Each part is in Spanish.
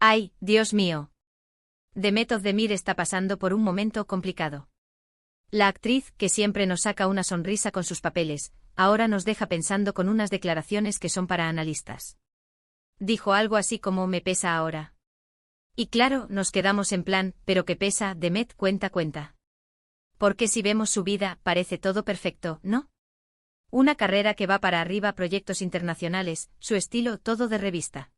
Ay, Dios mío. Demet Özdemir está pasando por un momento complicado. La actriz, que siempre nos saca una sonrisa con sus papeles, ahora nos deja pensando con unas declaraciones que son para analistas. Dijo algo así como me pesa ahora. Y claro, nos quedamos en plan, pero que pesa, Demet, cuenta. Porque si vemos su vida, parece todo perfecto, ¿no? Una carrera que va para arriba, proyectos internacionales, su estilo todo de revista.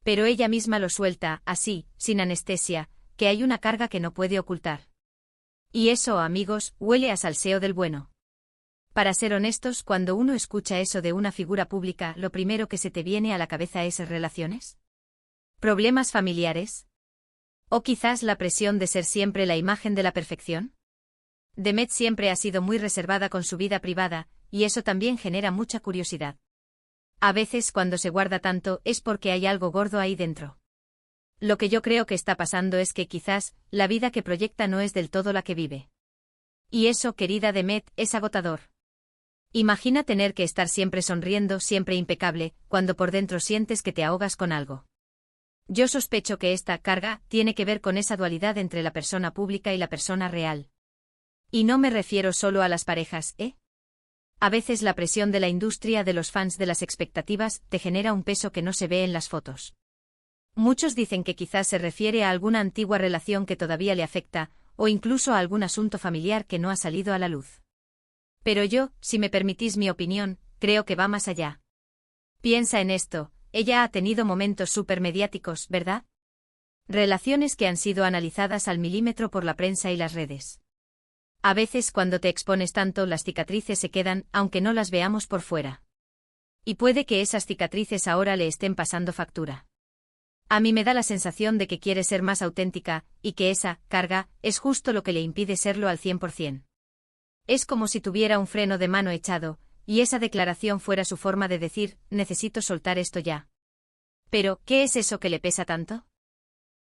Pero ella misma lo suelta, así, sin anestesia, que hay una carga que no puede ocultar. Y eso, amigos, huele a salseo del bueno. Para ser honestos, cuando uno escucha eso de una figura pública, ¿lo primero que se te viene a la cabeza es relaciones? ¿Problemas familiares? ¿O quizás la presión de ser siempre la imagen de la perfección? Demet siempre ha sido muy reservada con su vida privada, y eso también genera mucha curiosidad. A veces cuando se guarda tanto es porque hay algo gordo ahí dentro. Lo que yo creo que está pasando es que quizás la vida que proyecta no es del todo la que vive. Y eso, querida Demet, es agotador. Imagina tener que estar siempre sonriendo, siempre impecable, cuando por dentro sientes que te ahogas con algo. Yo sospecho que esta carga tiene que ver con esa dualidad entre la persona pública y la persona real. Y no me refiero solo a las parejas, ¿eh? A veces la presión de la industria, de los fans, de las expectativas, te genera un peso que no se ve en las fotos. Muchos dicen que quizás se refiere a alguna antigua relación que todavía le afecta, o incluso a algún asunto familiar que no ha salido a la luz. Pero yo, si me permitís mi opinión, creo que va más allá. Piensa en esto, ella ha tenido momentos supermediáticos, ¿verdad? Relaciones que han sido analizadas al milímetro por la prensa y las redes. A veces cuando te expones tanto, las cicatrices se quedan, aunque no las veamos por fuera. Y puede que esas cicatrices ahora le estén pasando factura. A mí me da la sensación de que quiere ser más auténtica, y que esa carga es justo lo que le impide serlo al 100%. Es como si tuviera un freno de mano echado, y esa declaración fuera su forma de decir, necesito soltar esto ya. Pero, ¿qué es eso que le pesa tanto?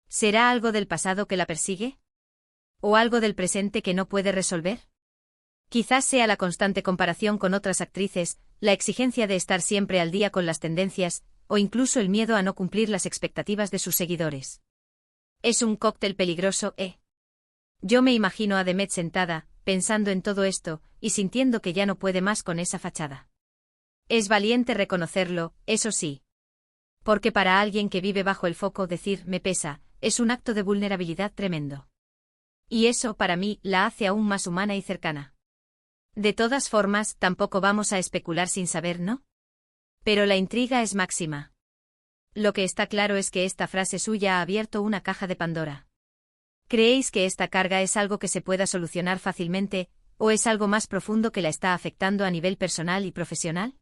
¿Será algo del pasado que la persigue? ¿O algo del presente que no puede resolver? Quizás sea la constante comparación con otras actrices, la exigencia de estar siempre al día con las tendencias, o incluso el miedo a no cumplir las expectativas de sus seguidores. Es un cóctel peligroso, ¿eh? Yo me imagino a Demet sentada, pensando en todo esto, y sintiendo que ya no puede más con esa fachada. Es valiente reconocerlo, eso sí. Porque para alguien que vive bajo el foco decir me pesa, es un acto de vulnerabilidad tremendo. Y eso, para mí, la hace aún más humana y cercana. De todas formas, tampoco vamos a especular sin saber, ¿no? Pero la intriga es máxima. Lo que está claro es que esta frase suya ha abierto una caja de Pandora. ¿Creéis que esta carga es algo que se pueda solucionar fácilmente, o es algo más profundo que la está afectando a nivel personal y profesional?